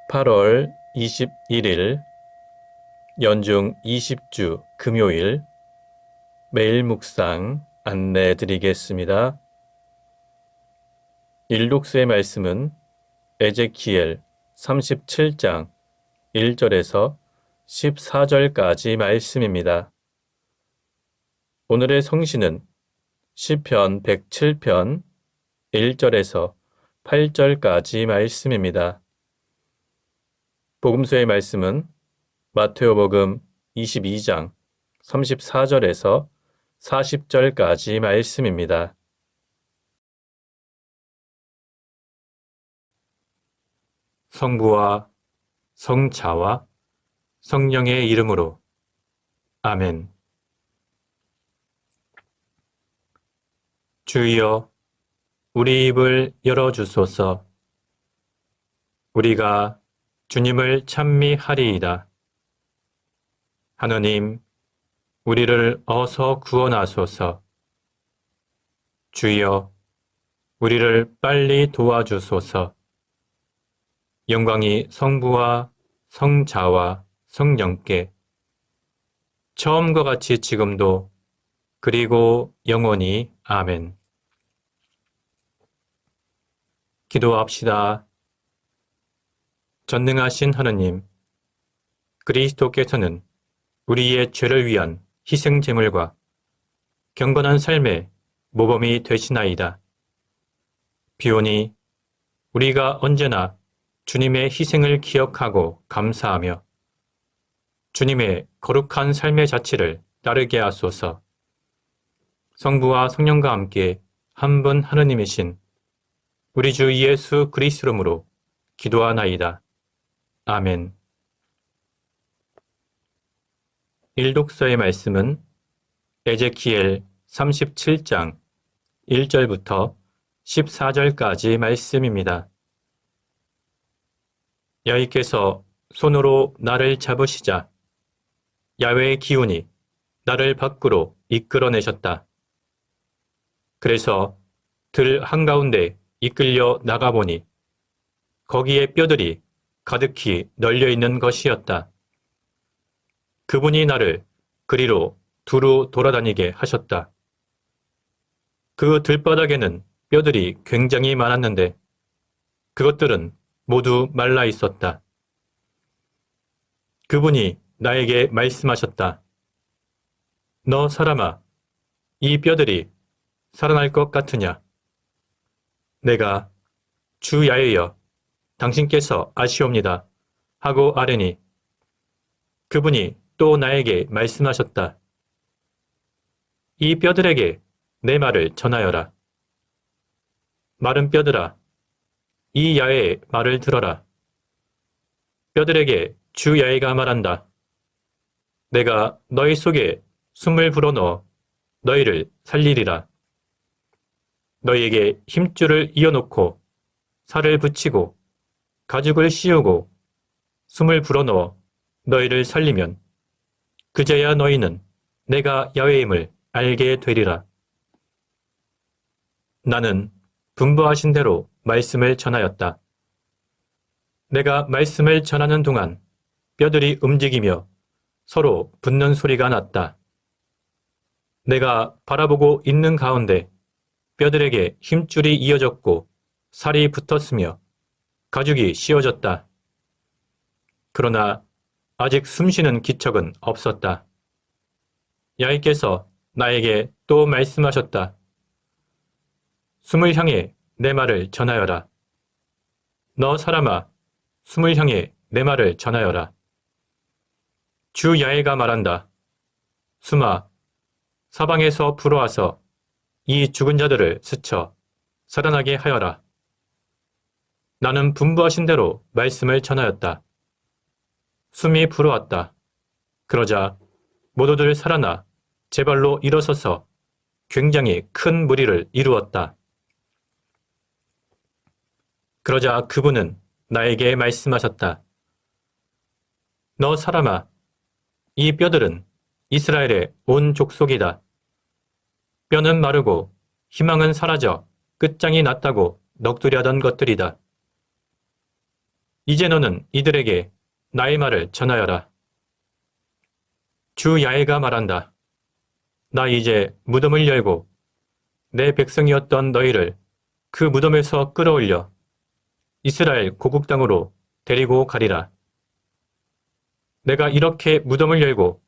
8월 21일 연중 20주 금요일 매일 묵상 안내 드리겠습니다. 일독수의 말씀은 에제키엘 37장 1절에서 14절까지 말씀입니다. 오늘의 성신은 시편 107편 1절에서 8절까지 말씀입니다. 복음서의 말씀은 마테오복음 22장 34절에서 40절까지 말씀입니다. 성부와 성자와 성령의 이름으로 아멘. 주여, 우리 입을 열어주소서. 우리가 주님을 찬미하리이다. 하느님, 우리를 어서 구원하소서. 주여, 우리를 빨리 도와주소서. 영광이 성부와 성자와 성령께 처음과 같이 지금도 그리고 영원히 아멘. 기도합시다. 전능하신 하느님, 그리스도께서는 우리의 죄를 위한 희생 제물과 경건한 삶의 모범이 되시나이다. 비오니 우리가 언제나 주님의 희생을 기억하고 감사하며 주님의 거룩한 삶의 자취를 따르게 하소서. 성부와 성령과 함께 한 분 하느님이신 우리 주 예수 그리스도 이름으로 기도하나이다. 아멘. 일독서의 말씀은 에제키엘 37장 1절부터 14절까지 말씀입니다. 여호와께서 손으로 나를 잡으시자 야훼의 기운이 나를 밖으로 이끌어내셨다. 그래서 들 한가운데 이끌려 나가보니 거기에 뼈들이 가득히 널려있는 것이었다. 그분이 나를 그리로 두루 돌아다니게 하셨다. 그 들바닥에는 뼈들이 굉장히 많았는데 그것들은 모두 말라 있었다. 그분이 나에게 말씀하셨다. 너 사람아, 이 뼈들이 살아날 것 같으냐? 내가 주 야훼여, 당신께서 아시옵니다 하고 아뢰니 그분이 또 나에게 말씀하셨다. 이 뼈들에게 내 말을 전하여라. 마른 뼈들아, 이 야훼의 말을 들어라. 뼈들에게 주 야훼가 말한다. 내가 너희 속에 숨을 불어넣어 너희를 살리리라. 너희에게 힘줄을 이어놓고 살을 붙이고 가죽을 씌우고 숨을 불어넣어 너희를 살리면 그제야 너희는 내가 야훼임을 알게 되리라. 나는 분부하신 대로 말씀을 전하였다. 내가 말씀을 전하는 동안 뼈들이 움직이며 서로 붙는 소리가 났다. 내가 바라보고 있는 가운데 뼈들에게 힘줄이 이어졌고 살이 붙었으며 가죽이 씌워졌다. 그러나 아직 숨쉬는 기척은 없었다. 야훼께서 나에게 또 말씀하셨다. 숨을 향해 내 말을 전하여라. 너 사람아, 숨을 향해 내 말을 전하여라. 주 야훼가 말한다. 숨아, 사방에서 불어와서 이 죽은 자들을 스쳐 살아나게 하여라. 나는 분부하신 대로 말씀을 전하였다. 숨이 불어왔다. 그러자 모두들 살아나 제 발로 일어서서 굉장히 큰 무리를 이루었다. 그러자 그분은 나에게 말씀하셨다. 너 사람아, 이 뼈들은 이스라엘의 온 족속이다. 뼈는 마르고 희망은 사라져 끝장이 났다고 넋두리하던 것들이다. 이제 너는 이들에게 나의 말을 전하여라. 주 야훼가 말한다. 나 이제 무덤을 열고 내 백성이었던 너희를 그 무덤에서 끌어올려 이스라엘 고국 땅으로 데리고 가리라. 내가 이렇게 무덤을 열고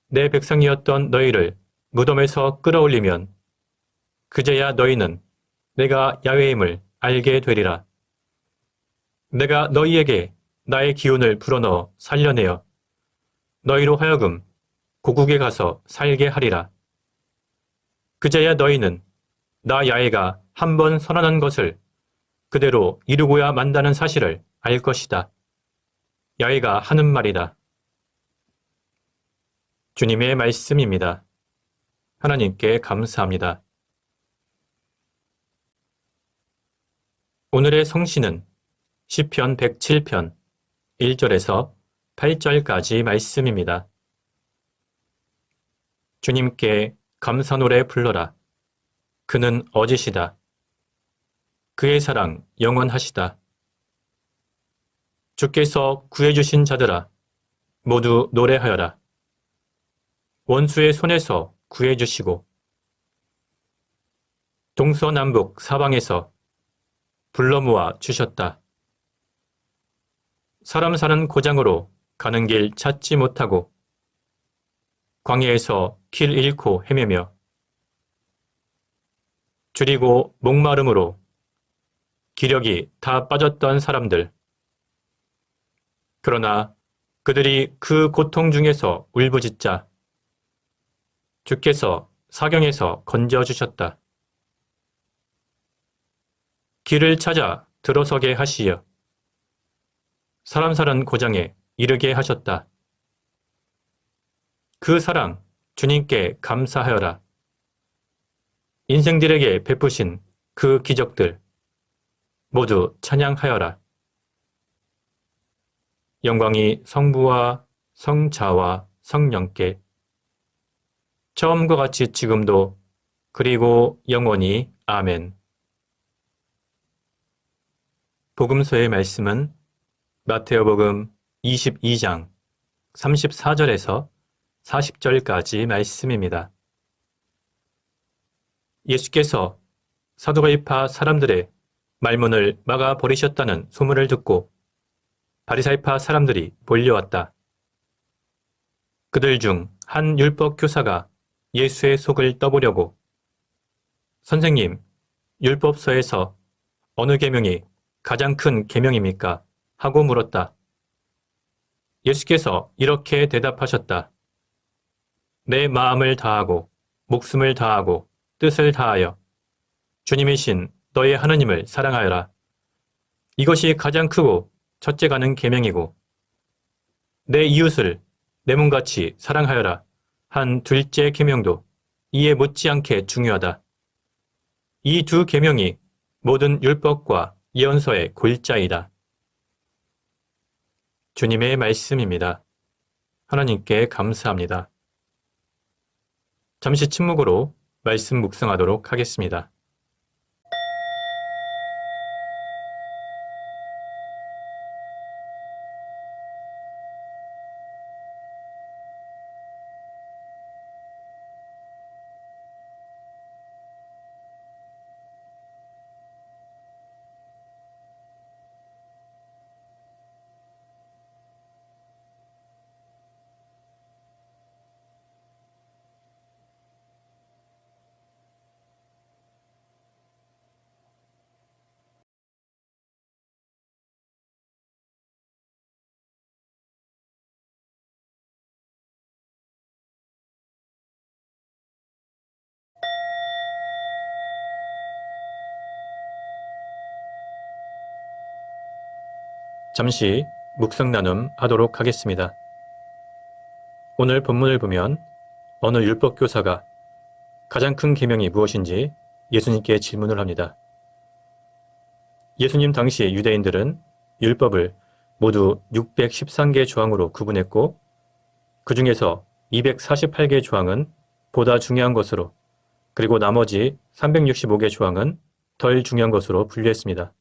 내 백성이었던 너희를 무덤에서 끌어올리면 그제야 너희는 내가 야훼임을 알게 되리라. 내가 너희에게 나의 기운을 불어넣어 살려내어 너희로 하여금 고국에 가서 살게 하리라. 그제야 너희는 나 야훼가 한 번 선언한 것을 그대로 이루고야 만다는 사실을 알 것이다. 야훼가 하는 말이다. 주님의 말씀입니다. 하나님께 감사합니다. 오늘의 성시는 시편 107편 1절에서 8절까지 말씀입니다. 주님께 감사 노래 불러라. 그는 어지시다. 그의 사랑 영원하시다. 주께서 구해주신 자들아, 모두 노래하여라. 원수의 손에서 구해주시고 동서남북 사방에서 불러 모아 주셨다. 사람 사는 고장으로 가는 길 찾지 못하고 광야에서 길 잃고 헤매며 줄이고 목마름으로 기력이 다 빠졌던 사람들. 그러나 그들이 그 고통 중에서 울부짖자 주께서 사경에서 건져주셨다. 길을 찾아 들어서게 하시어 사람 사는 고장에 이르게 하셨다. 그 사랑 주님께 감사하여라. 인생들에게 베푸신 그 기적들 모두 찬양하여라. 영광이 성부와 성자와 성령께 처음과 같이 지금도 그리고 영원히 아멘. 복음서의 말씀은 마태오복음 22장 34절에서 40절까지 말씀입니다. 예수께서 사두가이파 사람들의 말문을 막아버리셨다는 소문을 듣고 바리사이파 사람들이 몰려왔다. 그들 중 한 율법 교사가 예수의 속을 떠보려고 선생님, 율법서에서 어느 계명이 가장 큰 계명입니까? 하고 물었다. 예수께서 이렇게 대답하셨다. 내 마음을 다하고 목숨을 다하고 뜻을 다하여 주님이신 너의 하느님을 사랑하여라. 이것이 가장 크고 첫째가는 계명이고 내 이웃을 내 몸같이 사랑하여라 한 둘째 계명도 이에 못지않게 중요하다. 이 두 계명이 모든 율법과 예언서의 골자이다. 주님의 말씀입니다. 하나님께 감사합니다. 잠시 침묵으로 말씀 묵상하도록 하겠습니다. 잠시 묵상 나눔 하도록 하겠습니다. 오늘 본문을 보면 어느 율법 교사가 가장 큰 계명이 무엇인지 예수님께 질문을 합니다. 예수님 당시 유대인들은 율법을 모두 613개 조항으로 구분했고 그 중에서 248개 조항은 보다 중요한 것으로 그리고 나머지 365개 조항은 덜 중요한 것으로 분류했습니다.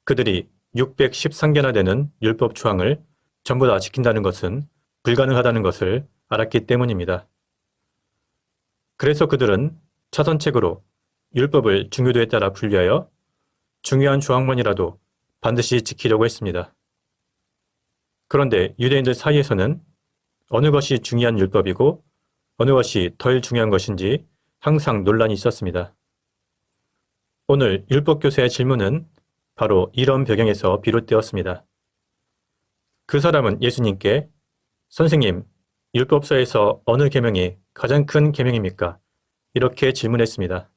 그들이 613개나 되는 율법 조항을 전부 다 지킨다는 것은 불가능하다는 것을 알았기 때문입니다. 그래서 그들은 차선책으로 율법을 중요도에 따라 분류하여 중요한 조항만이라도 반드시 지키려고 했습니다. 그런데 유대인들 사이에서는 어느 것이 중요한 율법이고 어느 것이 덜 중요한 것인지 항상 논란이 있었습니다. 오늘 율법 교사의 질문은 바로 이런 배경에서 비롯되었습니다. 그 사람은 예수님께 선생님, 율법서에서 어느 계명이 가장 큰 계명입니까? 이렇게 질문했습니다.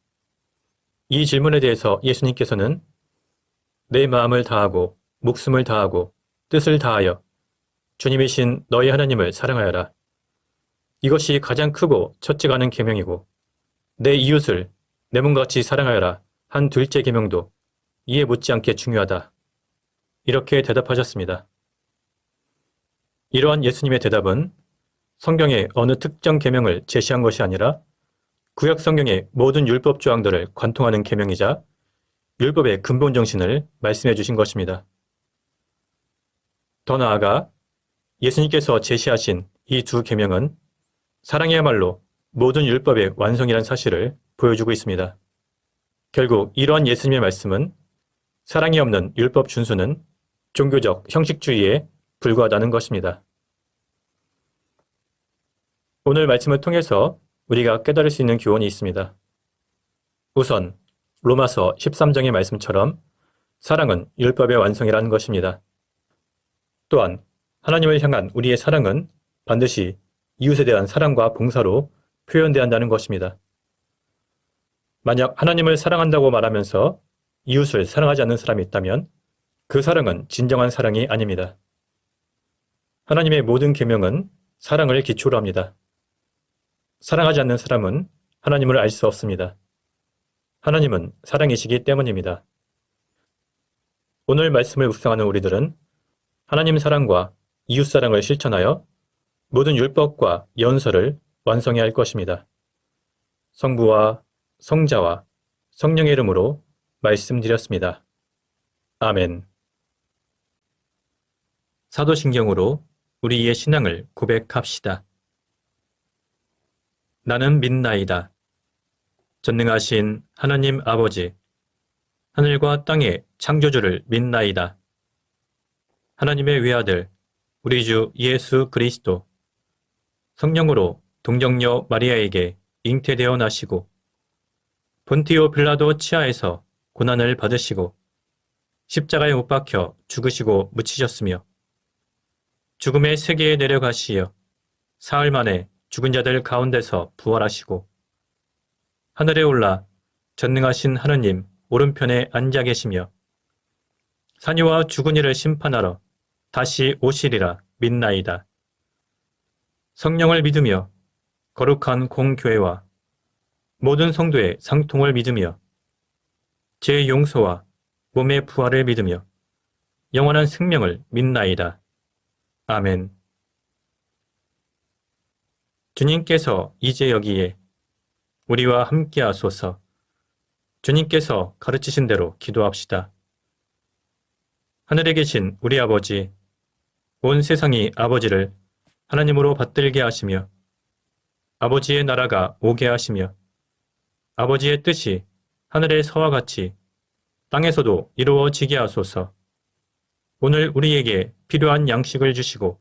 이 질문에 대해서 예수님께서는 내 마음을 다하고 목숨을 다하고 뜻을 다하여 주님이신 너희 하나님을 사랑하여라. 이것이 가장 크고 첫째가 하는 계명이고 내 이웃을 내 몸같이 사랑하여라 한 둘째 계명도 이에 못지않게 중요하다. 이렇게 대답하셨습니다. 이러한 예수님의 대답은 성경의 어느 특정 계명을 제시한 것이 아니라 구약 성경의 모든 율법 조항들을 관통하는 계명이자 율법의 근본 정신을 말씀해 주신 것입니다. 더 나아가 예수님께서 제시하신 이 두 계명은 사랑이야말로 모든 율법의 완성이란 사실을 보여주고 있습니다. 결국 이러한 예수님의 말씀은 사랑이 없는 율법 준수는 종교적 형식주의에 불과하다는 것입니다. 오늘 말씀을 통해서 우리가 깨달을 수 있는 교훈이 있습니다. 우선 로마서 13장의 말씀처럼 사랑은 율법의 완성이라는 것입니다. 또한 하나님을 향한 우리의 사랑은 반드시 이웃에 대한 사랑과 봉사로 표현돼야 한다는 것입니다. 만약 하나님을 사랑한다고 말하면서 이웃을 사랑하지 않는 사람이 있다면 그 사랑은 진정한 사랑이 아닙니다. 하나님의 모든 계명은 사랑을 기초로 합니다. 사랑하지 않는 사람은 하나님을 알 수 없습니다. 하나님은 사랑이시기 때문입니다. 오늘 말씀을 묵상하는 우리들은 하나님 사랑과 이웃 사랑을 실천하여 모든 율법과 연설을 완성해야 할 것입니다. 성부와 성자와 성령의 이름으로 말씀드렸습니다. 아멘. 사도신경으로 우리의 신앙을 고백합시다. 나는 믿나이다. 전능하신 하나님 아버지, 하늘과 땅의 창조주를 믿나이다. 하나님의 외아들, 우리 주 예수 그리스도, 성령으로 동정녀 마리아에게 잉태되어 나시고, 본티오 빌라도 치하에서 고난을 받으시고, 십자가에 못 박혀 죽으시고 묻히셨으며, 죽음의 세계에 내려가시어 사흘 만에 죽은 자들 가운데서 부활하시고, 하늘에 올라 전능하신 하느님 오른편에 앉아 계시며, 산이와 죽은 이를 심판하러 다시 오시리라 믿나이다. 성령을 믿으며 거룩한 공교회와 모든 성도의 상통을 믿으며 죄의 용서와 몸의 부활을 믿으며 영원한 생명을 믿나이다. 아멘. 주님께서 이제 여기에 우리와 함께 하소서. 주님께서 가르치신 대로 기도합시다. 하늘에 계신 우리 아버지, 온 세상이 아버지를 하나님으로 받들게 하시며 아버지의 나라가 오게 하시며 아버지의 뜻이 하늘에서와 같이 땅에서도 이루어지게 하소서. 오늘 우리에게 필요한 양식을 주시고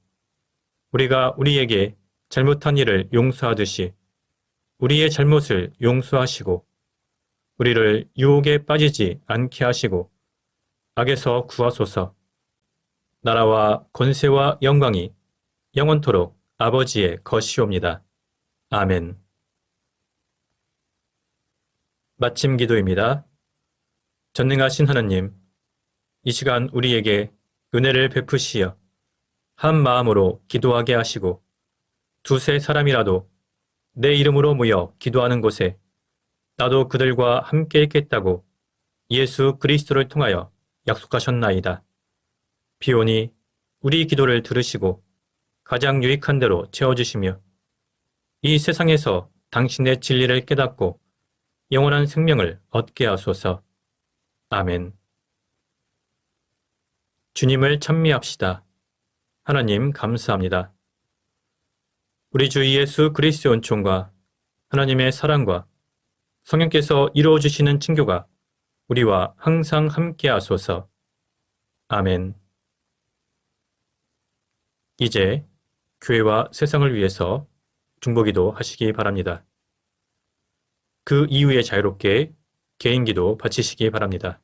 우리가 우리에게 잘못한 일을 용서하듯이 우리의 잘못을 용서하시고 우리를 유혹에 빠지지 않게 하시고 악에서 구하소서. 나라와 권세와 영광이 영원토록 아버지의 것이옵니다. 아멘. 마침 기도입니다. 전능하신 하나님, 이 시간 우리에게 은혜를 베푸시어 한 마음으로 기도하게 하시고 두세 사람이라도 내 이름으로 모여 기도하는 곳에 나도 그들과 함께 있겠다고 예수 그리스도를 통하여 약속하셨나이다. 비오니 우리 기도를 들으시고 가장 유익한 대로 채워주시며 이 세상에서 당신의 진리를 깨닫고 영원한 생명을 얻게 하소서. 아멘. 주님을 찬미합시다. 하나님 감사합니다. 우리 주 예수 그리스도의 은총과 하나님의 사랑과 성령께서 이루어 주시는 친교가 우리와 항상 함께 하소서. 아멘. 이제 교회와 세상을 위해서 중보기도 하시기 바랍니다. 그 이후에 자유롭게 개인기도 바치시기 바랍니다.